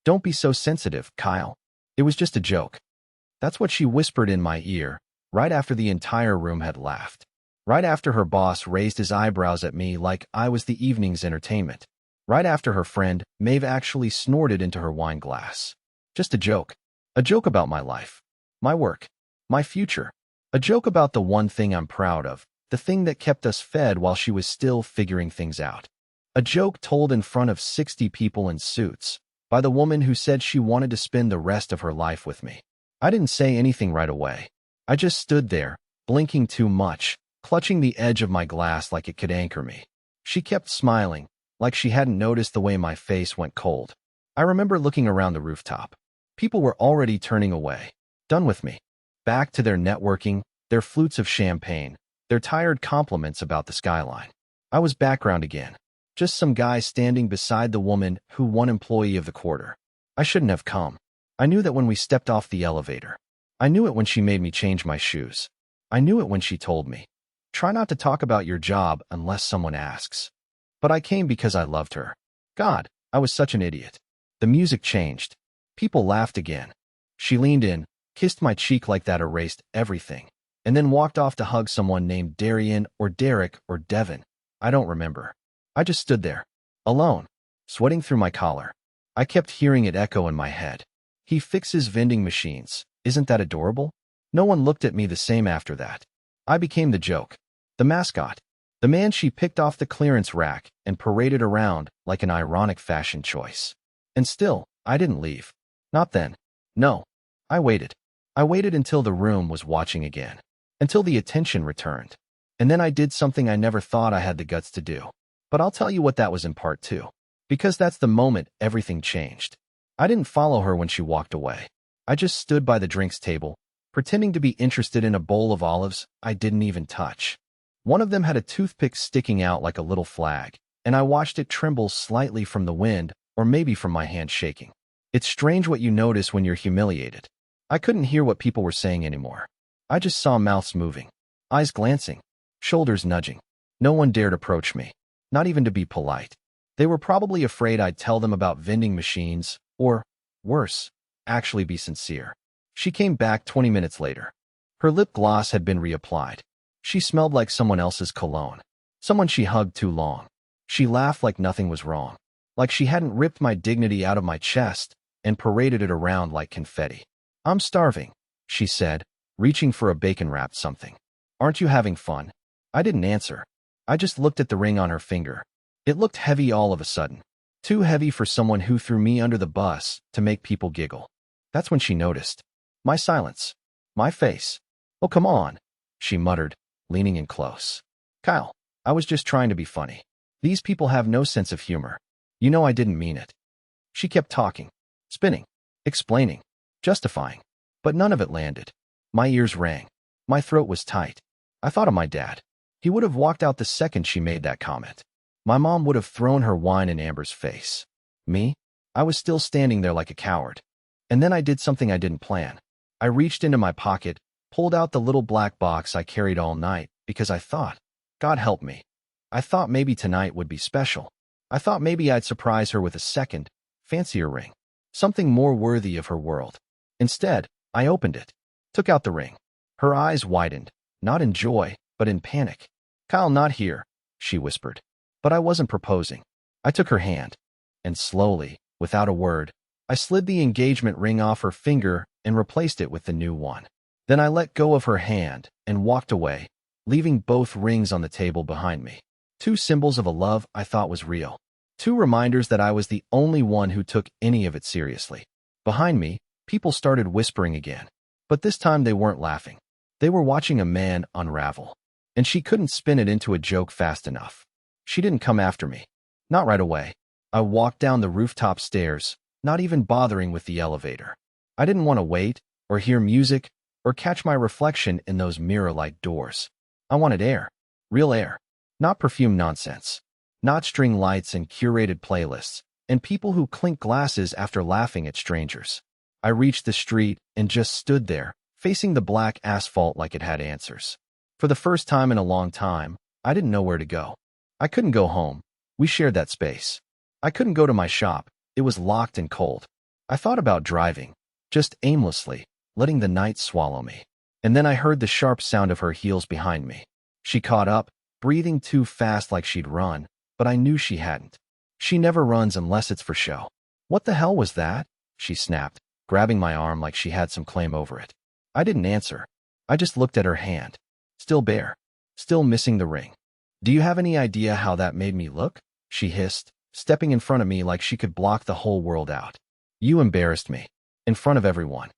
"Don't be so sensitive, Kyle. It was just a joke." That's what she whispered in my ear, right after the entire room had laughed. Right after her boss raised his eyebrows at me like I was the evening's entertainment. Right after her friend, Maeve, actually snorted into her wine glass. Just a joke. A joke about my life. My work. My future. A joke about the one thing I'm proud of, the thing that kept us fed while she was still figuring things out. A joke told in front of 60 people in suits, by the woman who said she wanted to spend the rest of her life with me. I didn't say anything right away. I just stood there, blinking too much, clutching the edge of my glass like it could anchor me. She kept smiling, like she hadn't noticed the way my face went cold. I remember looking around the rooftop. People were already turning away, done with me. Back to their networking, their flutes of champagne, their tired compliments about the skyline. I was background again. Just some guy standing beside the woman who won Employee of the Quarter. I shouldn't have come. I knew that when we stepped off the elevator. I knew it when she made me change my shoes. I knew it when she told me, "Try not to talk about your job unless someone asks." But I came because I loved her. God, I was such an idiot. The music changed. People laughed again. She leaned in, kissed my cheek like that erased everything, and then walked off to hug someone named Darian or Derek or Devin. I don't remember. I just stood there, alone, sweating through my collar. I kept hearing it echo in my head. "He fixes vending machines. Isn't that adorable?" No one looked at me the same after that. I became the joke, the mascot, the man she picked off the clearance rack and paraded around like an ironic fashion choice. And still, I didn't leave. Not then. No. I waited. I waited until the room was watching again, until the attention returned. And then I did something I never thought I had the guts to do. But I'll tell you what that was in part two. Because that's the moment everything changed. I didn't follow her when she walked away. I just stood by the drinks table, pretending to be interested in a bowl of olives I didn't even touch. One of them had a toothpick sticking out like a little flag, and I watched it tremble slightly from the wind, or maybe from my hand shaking. It's strange what you notice when you're humiliated. I couldn't hear what people were saying anymore. I just saw mouths moving, eyes glancing, shoulders nudging. No one dared approach me, not even to be polite. They were probably afraid I'd tell them about vending machines, or, worse, actually be sincere. She came back 20 minutes later. Her lip gloss had been reapplied. She smelled like someone else's cologne. Someone she hugged too long. She laughed like nothing was wrong. Like she hadn't ripped my dignity out of my chest and paraded it around like confetti. "I'm starving," she said, reaching for a bacon-wrapped something. "Aren't you having fun?" I didn't answer. I just looked at the ring on her finger. It looked heavy all of a sudden. Too heavy for someone who threw me under the bus to make people giggle. That's when she noticed. My silence. My face. "Oh, come on," she muttered, leaning in close. "Kyle, I was just trying to be funny. These people have no sense of humor. You know I didn't mean it." She kept talking, spinning, explaining, justifying, but none of it landed. My ears rang. My throat was tight. I thought of my dad. He would have walked out the second she made that comment. My mom would have thrown her wine in Amber's face. Me? I was still standing there like a coward. And then I did something I didn't plan. I reached into my pocket, pulled out the little black box I carried all night, because I thought, God help me. I thought maybe tonight would be special. I thought maybe I'd surprise her with a second, fancier ring. Something more worthy of her world. Instead, I opened it, took out the ring. Her eyes widened, not in joy, but in panic. "Kyle, not here," she whispered. But I wasn't proposing. I took her hand, and slowly, without a word, I slid the engagement ring off her finger and replaced it with the new one. Then I let go of her hand and walked away, leaving both rings on the table behind me. Two symbols of a love I thought was real. Two reminders that I was the only one who took any of it seriously. Behind me, people started whispering again. But this time they weren't laughing. They were watching a man unravel. And she couldn't spin it into a joke fast enough. She didn't come after me. Not right away. I walked down the rooftop stairs, not even bothering with the elevator. I didn't want to wait, or hear music, or catch my reflection in those mirror-like doors. I wanted air. Real air. Not perfume nonsense. Not string lights and curated playlists, and people who clink glasses after laughing at strangers. I reached the street and just stood there, facing the black asphalt like it had answers. For the first time in a long time, I didn't know where to go. I couldn't go home. We shared that space. I couldn't go to my shop. It was locked and cold. I thought about driving, just aimlessly, letting the night swallow me. And then I heard the sharp sound of her heels behind me. She caught up, breathing too fast like she'd run, but I knew she hadn't. She never runs unless it's for show. What the hell was that? She snapped, grabbing my arm like she had some claim over it. I didn't answer. I just looked at her hand. Still bare. Still missing the ring. Do you have any idea how that made me look? She hissed, stepping in front of me like she could block the whole world out. You embarrassed me. In front of everyone.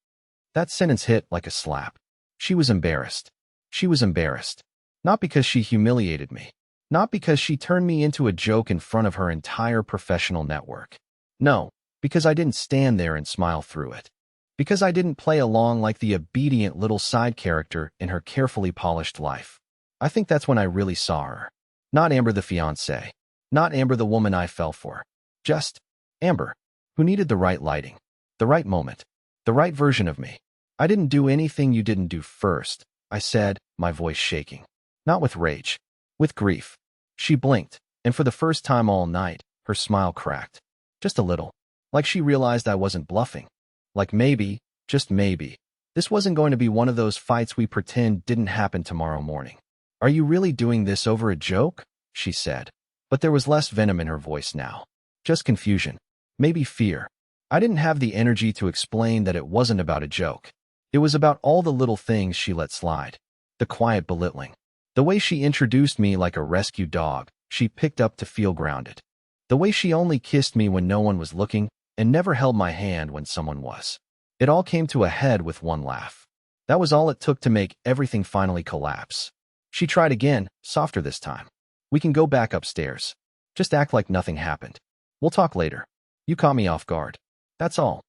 That sentence hit like a slap. She was embarrassed. She was embarrassed. Not because she humiliated me. Not because she turned me into a joke in front of her entire professional network. No, because I didn't stand there and smile through it. Because I didn't play along like the obedient little side character in her carefully polished life. I think that's when I really saw her. Not Amber the fiancée. Not Amber the woman I fell for. Just Amber, who needed the right lighting, the right moment, the right version of me. I didn't do anything you didn't do first, I said, my voice shaking. Not with rage. With grief. She blinked, and for the first time all night, her smile cracked. Just a little. Like she realized I wasn't bluffing. Like maybe, just maybe, this wasn't going to be one of those fights we pretend didn't happen tomorrow morning. Are you really doing this over a joke? She said. But there was less venom in her voice now. Just confusion. Maybe fear. I didn't have the energy to explain that it wasn't about a joke. It was about all the little things she let slide. The quiet belittling. The way she introduced me like a rescue dog she picked up to feel grounded. The way she only kissed me when no one was looking and never held my hand when someone was. It all came to a head with one laugh. That was all it took to make everything finally collapse. She tried again, softer this time. We can go back upstairs. Just act like nothing happened. We'll talk later. You caught me off guard. That's all.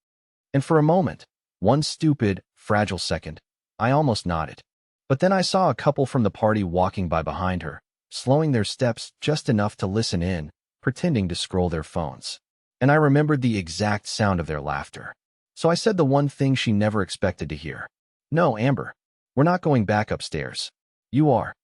And for a moment, one stupid, fragile second, I almost nodded. But then I saw a couple from the party walking by behind her, slowing their steps just enough to listen in, pretending to scroll their phones. And I remembered the exact sound of their laughter. So I said the one thing she never expected to hear. No, Amber. We're not going back upstairs. You are.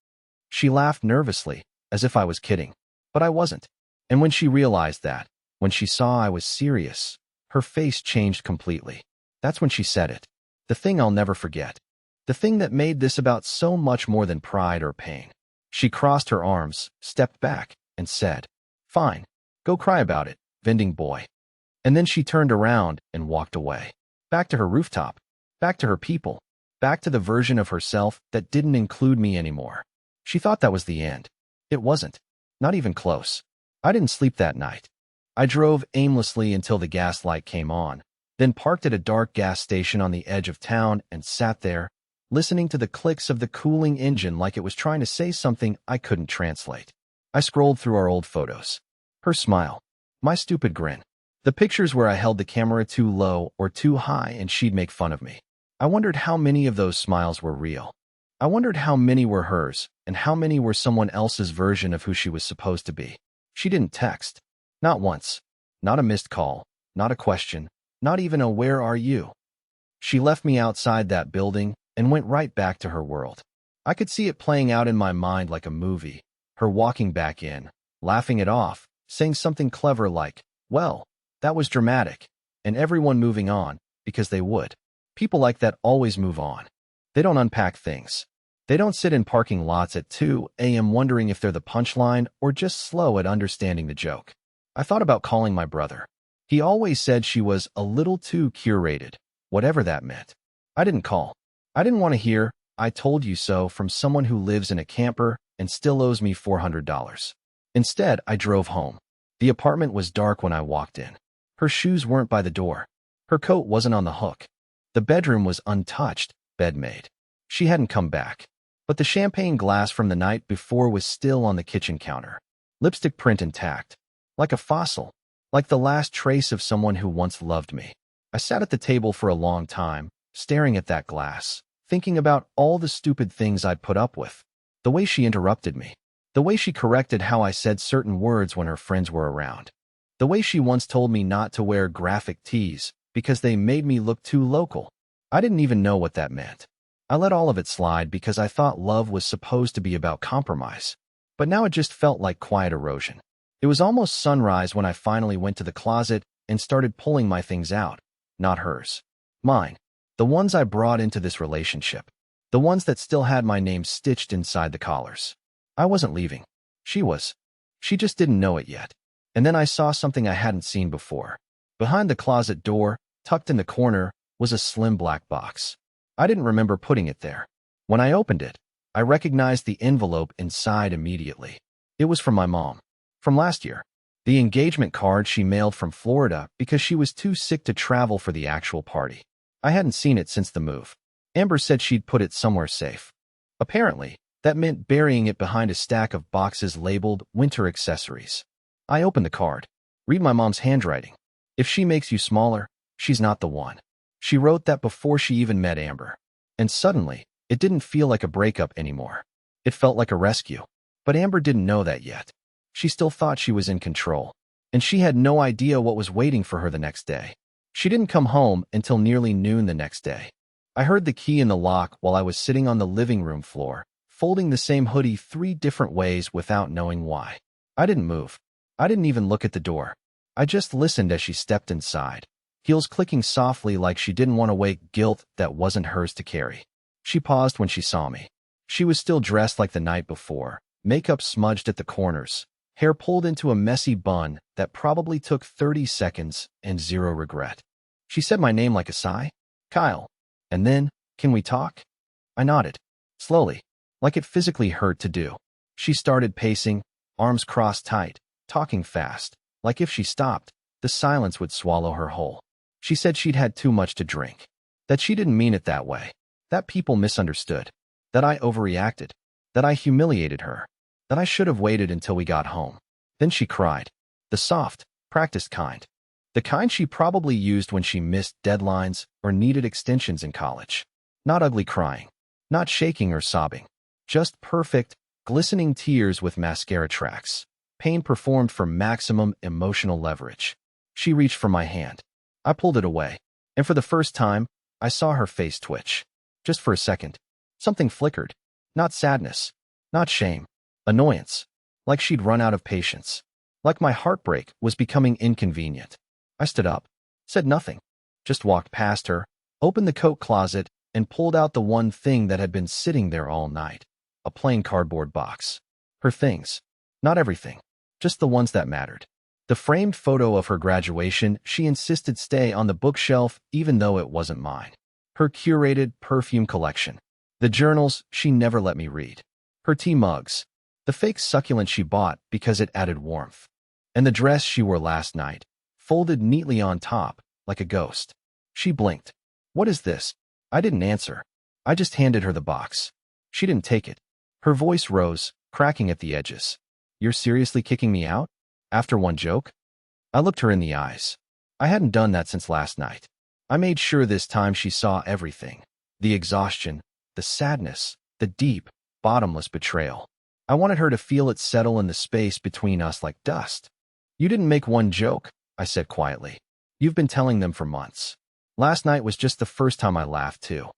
She laughed nervously, as if I was kidding. But I wasn't. And when she realized that, when she saw I was serious, her face changed completely. That's when she said it. The thing I'll never forget. The thing that made this about so much more than pride or pain. She crossed her arms, stepped back, and said, Fine. Go cry about it, vending boy. And then she turned around and walked away. Back to her rooftop. Back to her people. Back to the version of herself that didn't include me anymore. She thought that was the end. It wasn't. Not even close. I didn't sleep that night. I drove aimlessly until the gas light came on, then parked at a dark gas station on the edge of town and sat there, listening to the clicks of the cooling engine like it was trying to say something I couldn't translate. I scrolled through our old photos. Her smile. My stupid grin. The pictures where I held the camera too low or too high and she'd make fun of me. I wondered how many of those smiles were real. I wondered how many were hers and how many were someone else's version of who she was supposed to be. She didn't text. Not once. Not a missed call. Not a question. Not even a where are you? She left me outside that building and went right back to her world. I could see it playing out in my mind like a movie. Her walking back in, laughing it off, saying something clever like, well, that was dramatic, and everyone moving on, because they would. People like that always move on. They don't unpack things. They don't sit in parking lots at 2 a.m. wondering if they're the punchline or just slow at understanding the joke. I thought about calling my brother. He always said she was a little too curated, whatever that meant. I didn't call. I didn't want to hear, I told you so, from someone who lives in a camper and still owes me $400. Instead, I drove home. The apartment was dark when I walked in. Her shoes weren't by the door. Her coat wasn't on the hook. The bedroom was untouched, bed made. She hadn't come back. But the champagne glass from the night before was still on the kitchen counter. Lipstick print intact. Like a fossil. Like the last trace of someone who once loved me. I sat at the table for a long time, staring at that glass, thinking about all the stupid things I'd put up with. The way she interrupted me. The way she corrected how I said certain words when her friends were around. The way she once told me not to wear graphic tees because they made me look too local. I didn't even know what that meant. I let all of it slide because I thought love was supposed to be about compromise. But now it just felt like quiet erosion. It was almost sunrise when I finally went to the closet and started pulling my things out, not hers. Mine. The ones I brought into this relationship. The ones that still had my name stitched inside the collars. I wasn't leaving. She was. She just didn't know it yet. And then I saw something I hadn't seen before. Behind the closet door, tucked in the corner, was a slim black box. I didn't remember putting it there. When I opened it, I recognized the envelope inside immediately. It was from my mom. From last year. The engagement card she mailed from Florida because she was too sick to travel for the actual party. I hadn't seen it since the move. Amber said she'd put it somewhere safe. Apparently, that meant burying it behind a stack of boxes labeled winter accessories. I opened the card. Read my mom's handwriting. If she makes you smaller, she's not the one. She wrote that before she even met Amber. And suddenly, it didn't feel like a breakup anymore. It felt like a rescue. But Amber didn't know that yet. She still thought she was in control. And she had no idea what was waiting for her the next day. She didn't come home until nearly noon the next day. I heard the key in the lock while I was sitting on the living room floor, folding the same hoodie 3 different ways without knowing why. I didn't move. I didn't even look at the door. I just listened as she stepped inside, heels clicking softly like she didn't want to wake guilt that wasn't hers to carry. She paused when she saw me. She was still dressed like the night before, makeup smudged at the corners, hair pulled into a messy bun that probably took 30 seconds and 0 regret. She said my name like a sigh. Kyle. And then, can we talk? I nodded. Slowly, like it physically hurt to do. She started pacing, arms crossed tight, talking fast, like if she stopped, the silence would swallow her whole. She said she'd had too much to drink. That she didn't mean it that way. That people misunderstood. That I overreacted. That I humiliated her. That I should have waited until we got home. Then she cried. The soft, practiced kind. The kind she probably used when she missed deadlines or needed extensions in college. Not ugly crying. Not shaking or sobbing. Just perfect, glistening tears with mascara tracks. Pain performed for maximum emotional leverage. She reached for my hand. I pulled it away. And for the first time, I saw her face twitch. Just for a second. Something flickered. Not sadness. Not shame. Annoyance. Like she'd run out of patience. Like my heartbreak was becoming inconvenient. I stood up, said nothing, just walked past her, opened the coat closet, and pulled out the one thing that had been sitting there all night. A plain cardboard box. Her things. Not everything. Just the ones that mattered. The framed photo of her graduation she insisted stay on the bookshelf even though it wasn't mine. Her curated perfume collection. The journals she never let me read. Her tea mugs. The fake succulent she bought because it added warmth. And the dress she wore last night, folded neatly on top, like a ghost. She blinked. What is this? I didn't answer. I just handed her the box. She didn't take it. Her voice rose, cracking at the edges. You're seriously kicking me out? After one joke? I looked her in the eyes. I hadn't done that since last night. I made sure this time she saw everything. The exhaustion, the sadness, the deep, bottomless betrayal. I wanted her to feel it settle in the space between us like dust. You didn't make one joke, I said quietly. You've been telling them for months. Last night was just the first time I laughed, too.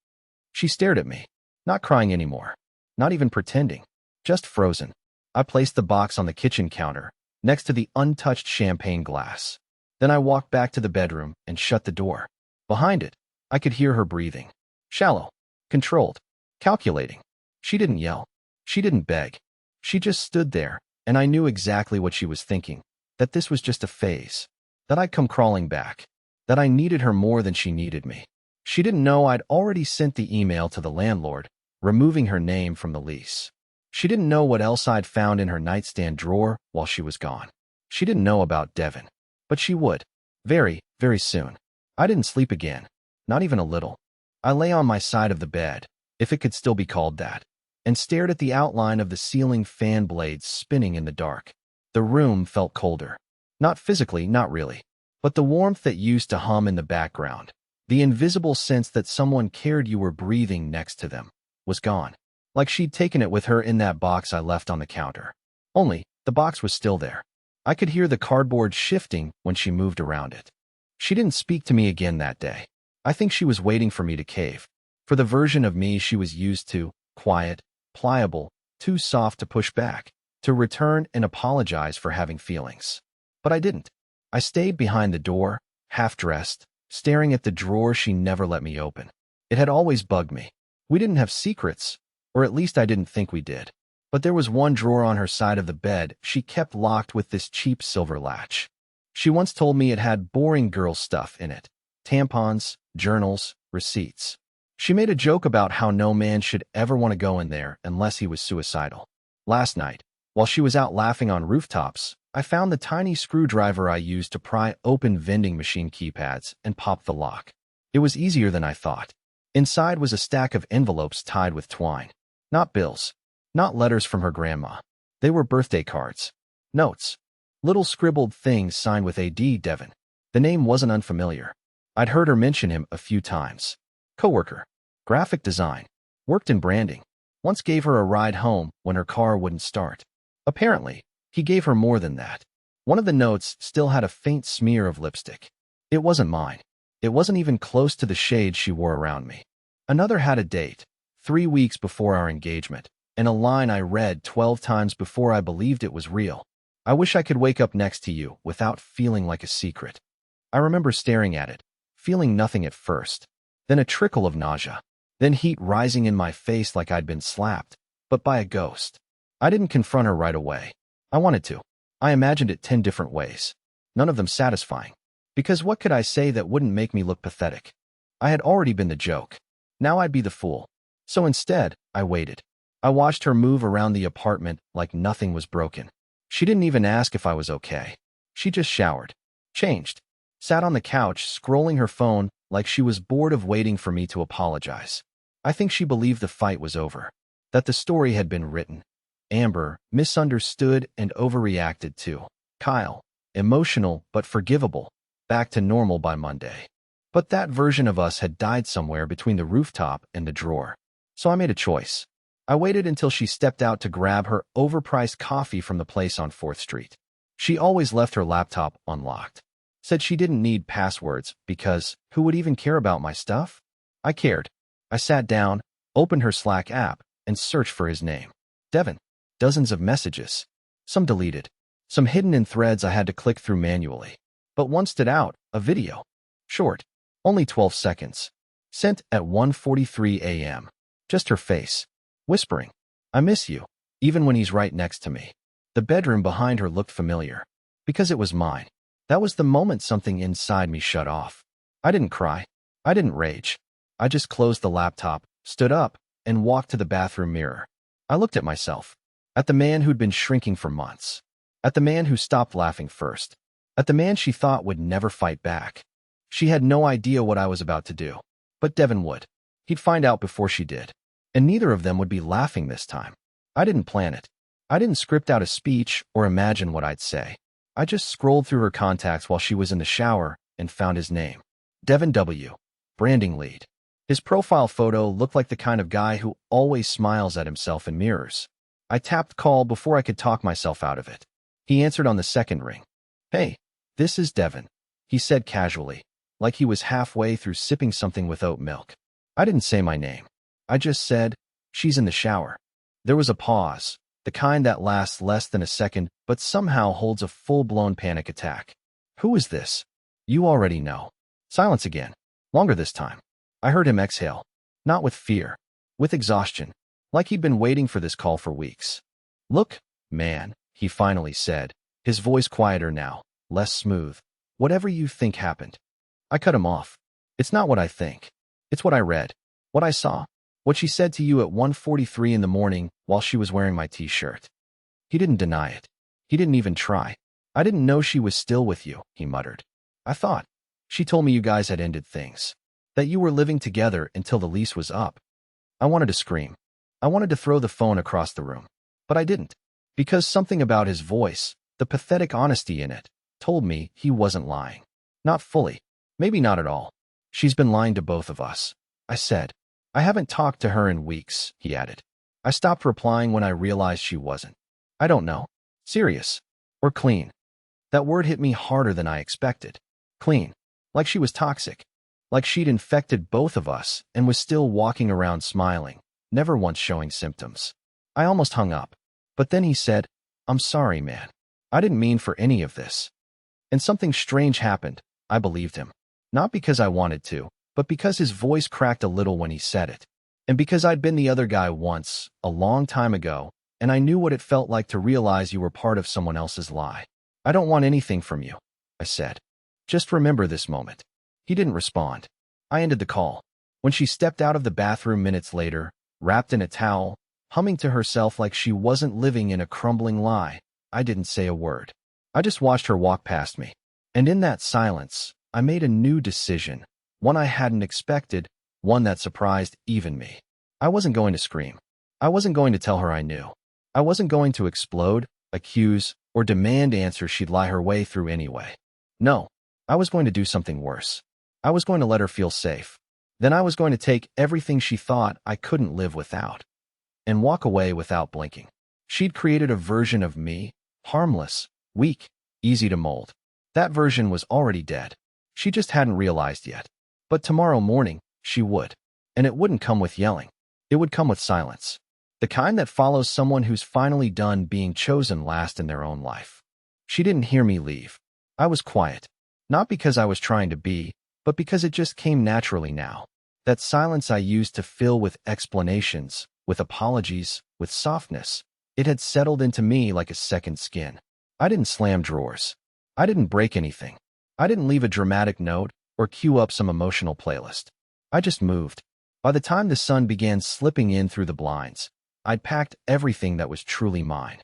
She stared at me, not crying anymore, not even pretending, just frozen. I placed the box on the kitchen counter, next to the untouched champagne glass. Then I walked back to the bedroom and shut the door. Behind it, I could hear her breathing. Shallow, controlled, calculating. She didn't yell. She didn't beg. She just stood there, and I knew exactly what she was thinking, that this was just a phase, that I'd come crawling back, that I needed her more than she needed me. She didn't know I'd already sent the email to the landlord, removing her name from the lease. She didn't know what else I'd found in her nightstand drawer while she was gone. She didn't know about Devin, but she would. Very, very soon. I didn't sleep again. Not even a little. I lay on my side of the bed, if it could still be called that, and stared at the outline of the ceiling fan blades spinning in the dark. The room felt colder. Not physically, not really, but the warmth that used to hum in the background, the invisible sense that someone cared you were breathing next to them, was gone. Like she'd taken it with her in that box I left on the counter. Only, the box was still there. I could hear the cardboard shifting when she moved around it. She didn't speak to me again that day. I think she was waiting for me to cave. For the version of me she was used to, quiet, pliable, too soft to push back, to return and apologize for having feelings. But I didn't. I stayed behind the door, half-dressed, staring at the drawer she never let me open. It had always bugged me. We didn't have secrets, or at least I didn't think we did. But there was one drawer on her side of the bed she kept locked with this cheap silver latch. She once told me it had boring girl stuff in it. Tampons, journals, receipts. She made a joke about how no man should ever want to go in there unless he was suicidal. Last night, while she was out laughing on rooftops, I found the tiny screwdriver I used to pry open vending machine keypads and pop the lock. It was easier than I thought. Inside was a stack of envelopes tied with twine. Not bills. Not letters from her grandma. They were birthday cards. Notes. Little scribbled things signed with A.D. Devon. The name wasn't unfamiliar. I'd heard her mention him a few times. Coworker. Graphic design. Worked in branding. Once gave her a ride home when her car wouldn't start. Apparently, he gave her more than that. One of the notes still had a faint smear of lipstick. It wasn't mine. It wasn't even close to the shade she wore around me. Another had a date, 3 weeks before our engagement, and a line I read 12 times before I believed it was real. I wish I could wake up next to you without feeling like a secret. I remember staring at it, feeling nothing at first, then a trickle of nausea, then heat rising in my face like I'd been slapped, but by a ghost. I didn't confront her right away. I wanted to. I imagined it 10 different ways, none of them satisfying. Because what could I say that wouldn't make me look pathetic? I had already been the joke. Now I'd be the fool. So instead, I waited. I watched her move around the apartment like nothing was broken. She didn't even ask if I was okay. She just showered, changed, sat on the couch scrolling her phone like she was bored of waiting for me to apologize. I think she believed the fight was over, that the story had been written. Amber, misunderstood and overreacted to. Kyle, emotional but forgivable, back to normal by Monday. But that version of us had died somewhere between the rooftop and the drawer. So I made a choice. I waited until she stepped out to grab her overpriced coffee from the place on 4th Street. She always left her laptop unlocked. Said she didn't need passwords because who would even care about my stuff? I cared. I sat down, opened her Slack app, and searched for his name. Devon. Dozens of messages. Some deleted. Some hidden in threads I had to click through manually. But one stood out, a video. Short. Only 12 seconds. Sent at 1:43 a.m. Just her face. Whispering, I miss you, even when he's right next to me. The bedroom behind her looked familiar. Because it was mine. That was the moment something inside me shut off. I didn't cry. I didn't rage. I just closed the laptop, stood up, and walked to the bathroom mirror. I looked at myself. At the man who'd been shrinking for months. At the man who stopped laughing first. At the man she thought would never fight back. She had no idea what I was about to do. But Devon would. He'd find out before she did. And neither of them would be laughing this time. I didn't plan it. I didn't script out a speech or imagine what I'd say. I just scrolled through her contacts while she was in the shower and found his name. Devon W. Branding lead. His profile photo looked like the kind of guy who always smiles at himself in mirrors. I tapped call before I could talk myself out of it. He answered on the second ring. Hey, this is Devon, he said casually, like he was halfway through sipping something with oat milk. I didn't say my name. I just said, she's in the shower. There was a pause, the kind that lasts less than a second but somehow holds a full-blown panic attack. Who is this? You already know. Silence again. Longer this time. I heard him exhale. Not with fear. With exhaustion. Like he'd been waiting for this call for weeks. Look, man, he finally said, his voice quieter now, less smooth. Whatever you think happened. I cut him off. It's not what I think. It's what I read. What I saw. What she said to you at 1:43 in the morning while she was wearing my t-shirt. He didn't deny it. He didn't even try. I didn't know she was still with you, he muttered. I thought. She told me you guys had ended things. That you were living together until the lease was up. I wanted to scream. I wanted to throw the phone across the room. But I didn't. Because something about his voice, the pathetic honesty in it, told me he wasn't lying. Not fully. Maybe not at all. She's been lying to both of us. I said. I haven't talked to her in weeks, he added. I stopped replying when I realized she wasn't. I don't know. Serious. Or clean. That word hit me harder than I expected. Clean. Like she was toxic. Like she'd infected both of us and was still walking around smiling, never once showing symptoms. I almost hung up. But then he said, I'm sorry, man. I didn't mean for any of this. And something strange happened. I believed him. Not because I wanted to, but because his voice cracked a little when he said it. And because I'd been the other guy once, a long time ago, and I knew what it felt like to realize you were part of someone else's lie. I don't want anything from you, I said. Just remember this moment. He didn't respond. I ended the call. When she stepped out of the bathroom minutes later, wrapped in a towel, humming to herself like she wasn't living in a crumbling lie, I didn't say a word. I just watched her walk past me. And in that silence, I made a new decision, one I hadn't expected, one that surprised even me. I wasn't going to scream. I wasn't going to tell her I knew. I wasn't going to explode, accuse, or demand answers she'd lie her way through anyway. No, I was going to do something worse. I was going to let her feel safe. Then I was going to take everything she thought I couldn't live without and walk away without blinking. She'd created a version of me, harmless, weak, easy to mold. That version was already dead. She just hadn't realized yet. But tomorrow morning, she would. And it wouldn't come with yelling. It would come with silence. The kind that follows someone who's finally done being chosen last in their own life. She didn't hear me leave. I was quiet. Not because I was trying to be, but because it just came naturally now. That silence I used to fill with explanations, with apologies, with softness. It had settled into me like a second skin. I didn't slam drawers. I didn't break anything. I didn't leave a dramatic note or cue up some emotional playlist. I just moved. By the time the sun began slipping in through the blinds, I'd packed everything that was truly mine.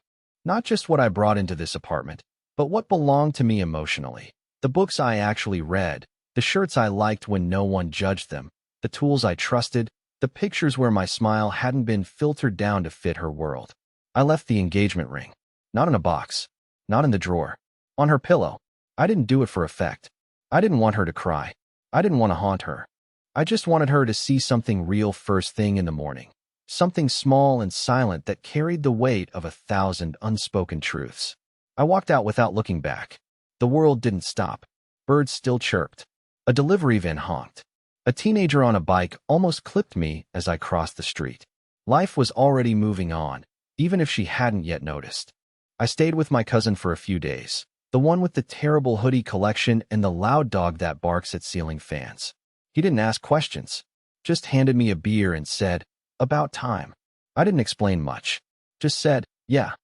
Not just what I brought into this apartment, but what belonged to me emotionally. The books I actually read, the shirts I liked when no one judged them, the tools I trusted, the pictures where my smile hadn't been filtered down to fit her world. I left the engagement ring. Not in a box. Not in the drawer. On her pillow. I didn't do it for effect. I didn't want her to cry. I didn't want to haunt her. I just wanted her to see something real first thing in the morning. Something small and silent that carried the weight of 1,000 unspoken truths. I walked out without looking back. The world didn't stop. Birds still chirped. A delivery van honked. A teenager on a bike almost clipped me as I crossed the street. Life was already moving on, even if she hadn't yet noticed. I stayed with my cousin for a few days, the one with the terrible hoodie collection and the loud dog that barks at ceiling fans. He didn't ask questions, just handed me a beer and said, "About time." I didn't explain much, just said, "Yeah."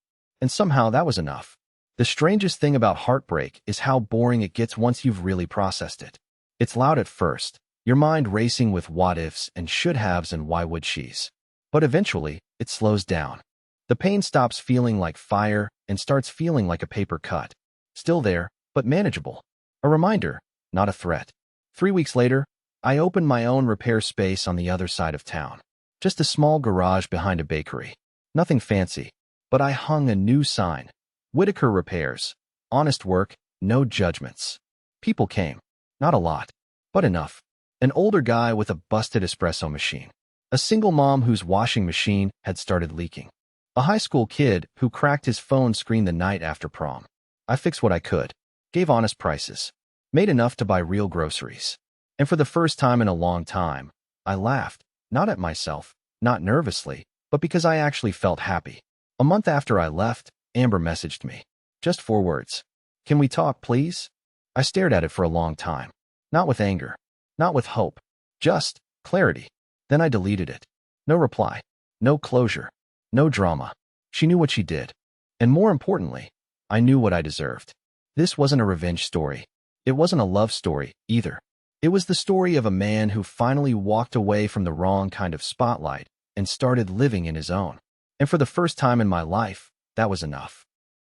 And somehow that was enough. The strangest thing about heartbreak is how boring it gets once you've really processed it. It's loud at first, your mind racing with what-ifs and should-haves and why-would she's. But eventually, it slows down. The pain stops feeling like fire and starts feeling like a paper cut. Still there, but manageable. A reminder, not a threat. 3 weeks later, I opened my own repair space on the other side of town. Just a small garage behind a bakery. Nothing fancy, but I hung a new sign. Whitaker Repairs. Honest work, no judgments. People came. Not a lot, but enough. An older guy with a busted espresso machine. A single mom whose washing machine had started leaking. A high school kid who cracked his phone screen the night after prom. I fixed what I could. Gave honest prices. Made enough to buy real groceries. And for the first time in a long time, I laughed. Not at myself, not nervously, but because I actually felt happy. A month after I left, Amber messaged me. Just 4 words. "Can we talk, please?" I stared at it for a long time. Not with anger. Not with hope. Just clarity. Then I deleted it. No reply. No closure. No drama. She knew what she did. And more importantly, I knew what I deserved. This wasn't a revenge story. It wasn't a love story, either. It was the story of a man who finally walked away from the wrong kind of spotlight and started living in his own. And for the first time in my life, that was enough.